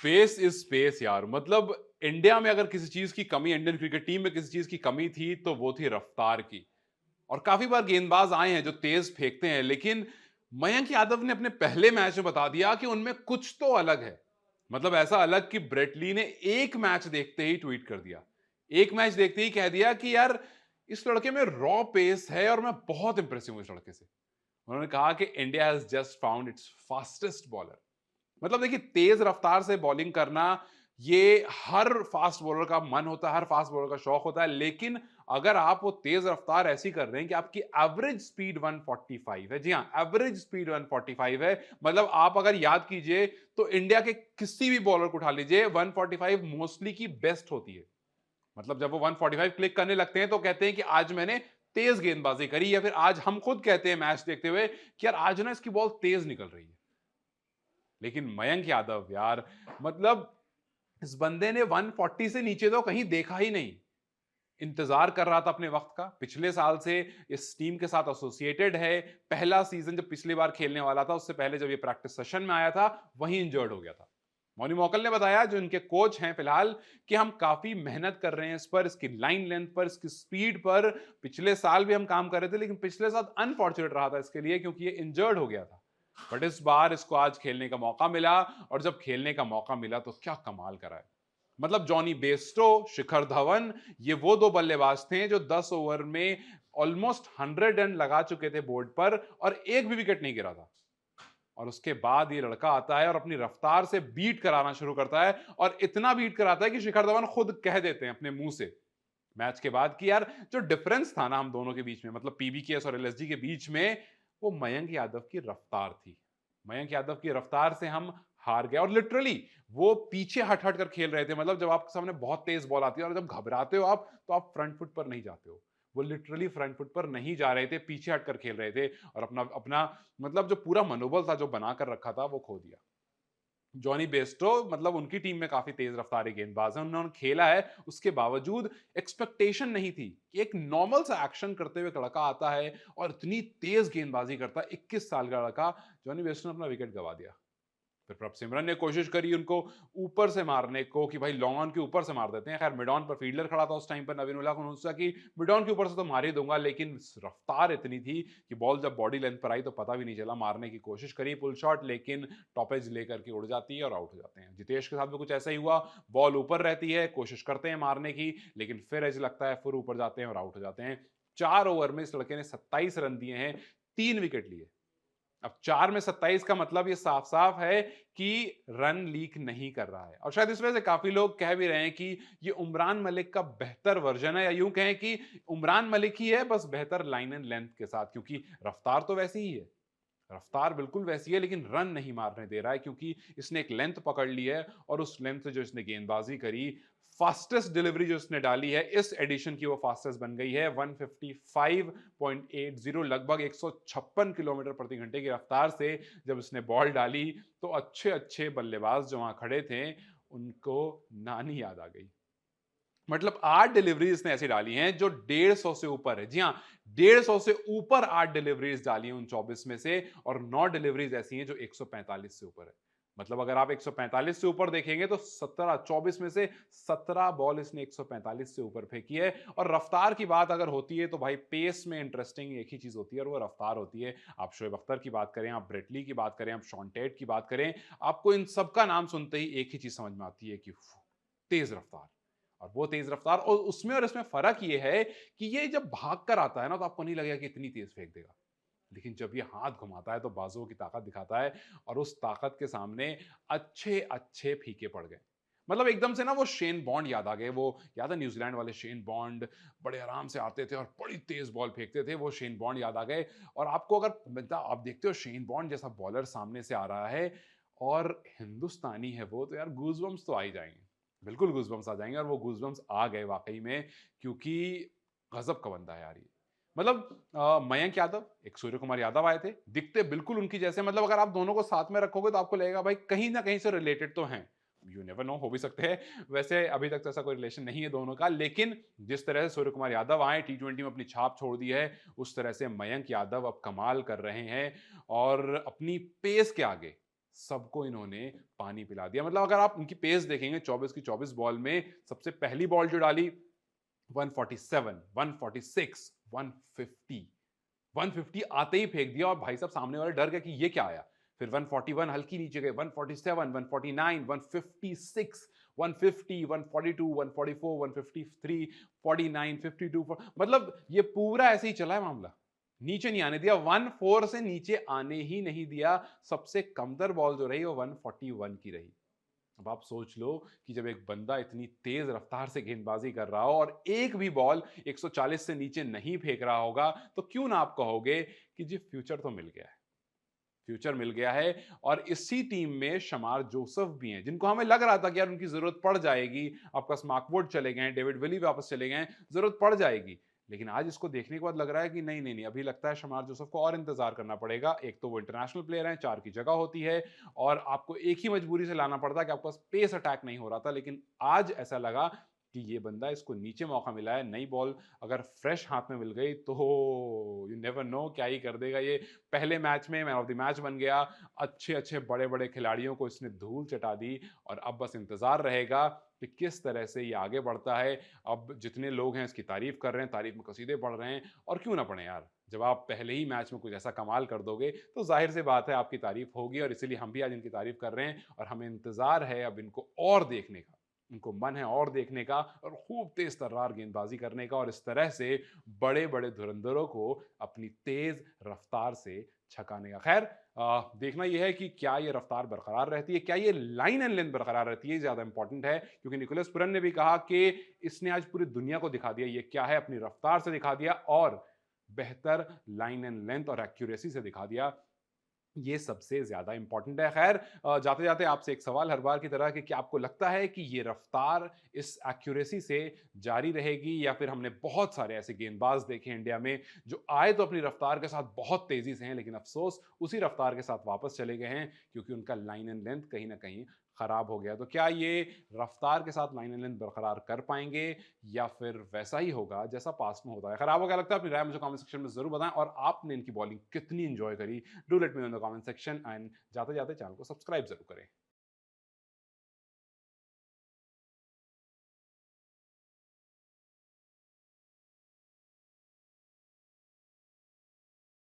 Pace is space यार। मतलब India में अगर किसी चीज की कमी, इंडियन क्रिकेट टीम में किसी चीज की कमी थी तो वो थी रफ्तार की। और काफी बार गेंदबाज आए हैं जो तेज फेंकते हैं, लेकिन मयंक यादव ने अपने पहले मैच में बता दिया कि उनमें कुछ तो अलग है। मतलब ऐसा अलग कि ब्रेट ली ने एक मैच देखते ही ट्वीट कर दिया, एक मैच देखते ही कह दिया कि यार इस लड़के में रॉ पेस है और मैं बहुत इंप्रेसिव हूं इस लड़के से। उन्होंने कहा कि India has just found it's fastest bowler. मतलब देखिए, तेज रफ्तार से बॉलिंग करना ये हर फास्ट बॉलर का मन होता है, हर फास्ट बॉलर का शौक होता है। लेकिन अगर आप वो तेज रफ्तार ऐसी कर रहे हैं कि आपकी एवरेज स्पीड 145 है, जी हाँ, एवरेज स्पीड 145 है। मतलब आप अगर याद कीजिए तो इंडिया के किसी भी बॉलर को उठा लीजिए, 145 मोस्टली की बेस्ट होती है। मतलब जब वो 145 क्लिक करने लगते हैं तो कहते हैं कि आज मैंने तेज गेंदबाजी करी, या फिर आज हम खुद कहते हैं मैच देखते हुए कि यार आज ना इसकी बॉल तेज निकल रही है। लेकिन मयंक यादव यार, मतलब इस बंदे ने 140 से नीचे तो कहीं देखा ही नहीं। इंतजार कर रहा था अपने वक्त का, पिछले साल से इस टीम के साथ एसोसिएटेड है। पहला सीजन जब पिछली बार खेलने वाला था, उससे पहले जब ये प्रैक्टिस सेशन में आया था, वहीं इंजर्ड हो गया था। मौनी मौकल ने बताया, जो इनके कोच हैं फिलहाल, कि हम काफी मेहनत कर रहे हैं इस पर, इसकी लाइन लेंथ पर, इसकी स्पीड पर। पिछले साल भी हम काम कर रहे थे, लेकिन पिछले साल अनफॉर्चुनेट रहा था इसके लिए, क्योंकि ये इंजर्ड हो गया था। बट इस बार इसको आज खेलने का मौका मिला, और जब खेलने का मौका मिला तो क्या कमाल करा है। मतलब जॉनी बेस्टो, शिखर धवन, ये वो दो बल्लेबाज थे जो 10 ओवर में ऑलमोस्ट 100 रन लगा चुके थे बोर्ड पर, और एक भी विकेट नहीं गिरा था। और उसके बाद ये लड़का आता है और अपनी रफ्तार से बीट कराना शुरू करता है, और इतना बीट कराता है कि शिखर धवन खुद कह देते हैं अपने मुंह से मैच के बाद कि यार जो डिफरेंस था ना हम दोनों के बीच में, मतलब पीबीकेएस और एलएसजी के बीच में, वो मयंक यादव की रफ्तार थी। मयंक यादव की रफ्तार से हम हार गए। और लिटरली वो पीछे हट हट कर खेल रहे थे। मतलब जब आपके सामने बहुत तेज बॉल आती है और जब घबराते हो आप, तो आप फ्रंट फुट पर नहीं जाते हो। वो लिटरली फ्रंट फुट पर नहीं जा रहे थे, पीछे हटकर खेल रहे थे, और अपना अपना मतलब जो पूरा मनोबल था जो बनाकर रखा था वो खो दिया। जॉनी बेस्टो, मतलब उनकी टीम में काफी तेज रफ्तारी गेंदबाज हैं, उन्होंने खेला है, उसके बावजूद एक्सपेक्टेशन नहीं थी कि एक नॉर्मल सा एक्शन करते हुए एक लड़का आता है और इतनी तेज गेंदबाजी करता है। 21 साल का लड़का। जॉनी बेस्टो ने अपना विकेट गवा दिया। फिर प्रभ सिमरन ने कोशिश करी उनको ऊपर से मारने को, कि भाई लॉन्ग ऑन के ऊपर से मार देते हैं। खैर मिड ऑन पर फील्डर खड़ा था उस टाइम पर, नवीन उल्लाह, उन्होंने सोचा कि मिड ऑन के ऊपर से तो मार ही दूंगा, लेकिन रफ्तार इतनी थी कि बॉल जब बॉडी लेंथ पर आई तो पता भी नहीं चला। मारने की कोशिश करी पुल शॉट, लेकिन टॉपेज लेकर के उड़ जाती है और आउट हो जाते हैं। जितेश के साथ भी कुछ ऐसा ही हुआ, बॉल ऊपर रहती है, कोशिश करते हैं मारने की, लेकिन फिर ऐसे लगता है फिर ऊपर जाते हैं और आउट हो जाते हैं। 4 ओवर में इस लड़के ने 27 रन दिए हैं, 3 विकेट लिए। अब 4 में 27 का मतलब ये साफ-साफ है कि रन लीक नहीं कर रहा है। और शायद इस वजह से काफ़ी लोग कह भी रहे हैं कि ये उमरान मलिक का बेहतर वर्ज़न है, या यूँ कहें कि उमरान मलिक ही है, बस बेहतर लाइन एंड लेंथ के साथ, क्योंकि रफ़्तार तो वैसी ही है। रफ़्तार बिल्कुल वैसी है, लेकिन रन नहीं मारने दे रहा है, क्योंकि इसने एक लेंथ पकड़ ली है, और उस लेंथ से जो इसने गेंदबाज़ी करी, फास्टेस्ट डिलीवरी जो इसने डाली है, इस एडिशन की वो फास्टेस्ट बन गई है। 155.80, लगभग 156 किलोमीटर प्रति घंटे की रफ्तार से जब इसने बॉल डाली, तो अच्छे-अच्छे बल्लेबाज जो वहाँ खड़े थे, उनको नानी याद आ गई। मतलब 8 डिलीवरीज इसने ऐसी डाली हैं जो 150 से ऊपर है। जी हाँ, 150 से ऊपर 8 डिलीवरीज डाली हैं उन 24 में से, और 9 डिलीवरीज ऐसी हैं जो 145 से ऊपर है। मतलब अगर आप 145 से ऊपर देखेंगे तो 17, 24 में से 17 बॉल इसने 145 से ऊपर फेंकी है। और रफ्तार की बात अगर होती है तो भाई पेस में इंटरेस्टिंग एक ही चीज होती है, और वो रफ्तार होती है। आप शोएब अख्तर की बात करें, आप ब्रेटली की बात करें, आप शॉन टेट की बात करें, आपको इन सबका नाम सुनते ही एक ही चीज समझ में आती है कि तेज रफ्तार। और वो तेज रफ्तार, और उसमें और इसमें फर्क ये है कि ये जब भाग कर आता है ना, तो आपको नहीं लगेगा कि इतनी तेज फेंक देगा। लेकिन जब ये हाथ घुमाता है तो बाजुओं की ताकत दिखाता है, और उस ताकत के सामने अच्छे अच्छे फीके पड़ गए। मतलब एकदम से ना वो शेन बॉन्ड याद आ गए। वो याद है न्यूजीलैंड वाले शेन बॉन्ड, बड़े आराम से आते थे और बड़ी तेज बॉल फेंकते थे, वो शेन बॉन्ड याद आ गए। और आपको अगर मतलब आप देखते हो शेन बॉन्ड जैसा बॉलर सामने से आ रहा है और हिंदुस्तानी है वो, तो यार गूजबम्स तो आ ही जाएंगे। बिल्कुल गूजबम्स आ जाएंगे, और वो गूजबम्स आ गए वाकई में, क्योंकि गजब का बंदा है यार ये। मतलब मयंक यादव, एक सूर्य कुमार यादव आए थे, दिखते बिल्कुल उनकी जैसे। मतलब अगर आप दोनों को साथ में रखोगे तो आपको लगेगा भाई कहीं ना कहीं से रिलेटेड तो हैं। यू नेवर नो, हो भी सकते हैं। वैसे अभी तक तो ऐसा कोई रिलेशन नहीं है दोनों का, लेकिन जिस तरह से सूर्य कुमार यादव आए, टी20 में अपनी छाप छोड़ दी है, उस तरह से मयंक यादव अब कमाल कर रहे हैं। और अपनी पेस के आगे सबको इन्होंने पानी पिला दिया। मतलब अगर आप उनकी पेस देखेंगे 24 की 24 बॉल में सबसे पहली बॉल जो डाली 147, 146, 150, 150 आते ही फेंक दिया और भाई साहब सामने वाले डर गए कि ये क्या आया। फिर 141 हल्की नीचे गए, 147, 149, 156, 150, 142, 144, 153, 49, 52, मतलब ये पूरा ऐसे ही चला है मामला। नीचे नहीं आने दिया, 14 से नीचे आने ही नहीं दिया। सबसे कमतर बॉल जो रही वो 141 की रही। अब आप सोच लो कि जब एक बंदा इतनी तेज रफ्तार से गेंदबाजी कर रहा हो और एक भी बॉल 140 से नीचे नहीं फेंक रहा होगा, तो क्यों ना आप कहोगे कि जी फ्यूचर तो मिल गया है। फ्यूचर मिल गया है और इसी टीम में शमार जोसेफ भी हैं, जिनको हमें लग रहा था कि यार उनकी जरूरत पड़ जाएगी। आपका स्मार्कवुड चले गए, डेविड विली वापस चले गए, जरूरत पड़ जाएगी। लेकिन आज इसको देखने के बाद लग रहा है कि नहीं नहीं नहीं, अभी लगता है शमार जोसेफ को और इंतजार करना पड़ेगा। एक तो वो इंटरनेशनल प्लेयर हैं, 4 की जगह होती है और आपको एक ही मजबूरी से लाना पड़ता है कि आपके पास पेस अटैक नहीं हो रहा था। लेकिन आज ऐसा लगा कि ये बंदा, इसको नीचे मौका मिला है। नई बॉल अगर फ्रेश हाथ में मिल गई तो यू नेवर नो क्या ही कर देगा ये। पहले मैच में मैन ऑफ द मैच बन गया। अच्छे अच्छे बड़े बड़े खिलाड़ियों को इसने धूल चटा दी और अब बस इंतजार रहेगा कि किस तरह से ये आगे बढ़ता है। अब जितने लोग हैं इसकी तारीफ कर रहे हैं, तारीफ में कसीदे पढ़ रहे हैं, और क्यों ना पढ़े यार। जब आप पहले ही मैच में कुछ ऐसा कमाल कर दोगे तो जाहिर सी बात है आपकी तारीफ होगी, और इसीलिए हम भी आज इनकी तारीफ कर रहे हैं और हमें इंतजार है अब इनको और देखने का। उनको मन है और देखने का और खूब तेज तर्रार गेंदबाजी करने का और इस तरह से बड़े बड़े धुरंधरों को अपनी तेज रफ्तार से छकाने का। खैर, देखना यह है कि क्या ये रफ्तार बरकरार रहती है, क्या ये लाइन एंड लेंथ बरकरार रहती है, ज्यादा इंपॉर्टेंट है। क्योंकि निकोलस पुरन ने भी कहा कि इसने आज पूरी दुनिया को दिखा दिया ये क्या है, अपनी रफ्तार से दिखा दिया और बेहतर लाइन एंड लेंथ और एक्यूरेसी से दिखा दिया। ये सबसे ज़्यादा इंपॉर्टेंट है। ख़ैर, जाते-जाते आपसे एक सवाल हर बार की तरह कि क्या आपको लगता है कि ये रफ़्तार इस एक्यूरेसी से जारी रहेगी, या फिर हमने बहुत सारे ऐसे गेंदबाज़ देखे हैं इंडिया में जो आए तो अपनी रफ़्तार के साथ बहुत तेज़ी से हैं, लेकिन अफ़सोस उसी रफ़्तार के साथ वापस चले गए हैं क्योंकि उनका लाइन एंड लेंथ कहीं न कहीं ख़राब हो गया। तो क्या ये रफ़्तार के साथ लाइन एंड लेंथ बरकरार कर पाएँगे, या फिर वैसा ही होगा जैसा पास्ट में होता है? खैर, आपको क्या लगता है? अपनी राय मुझे कमेंट सेक्शन में ज़रूर बताएँ और आपने इनकी बॉलिंग कितनी एन्जॉय करी? Do let me know in the comment section and जाते-जाते चैनल को सब्सक्राइब ज़रूर करें।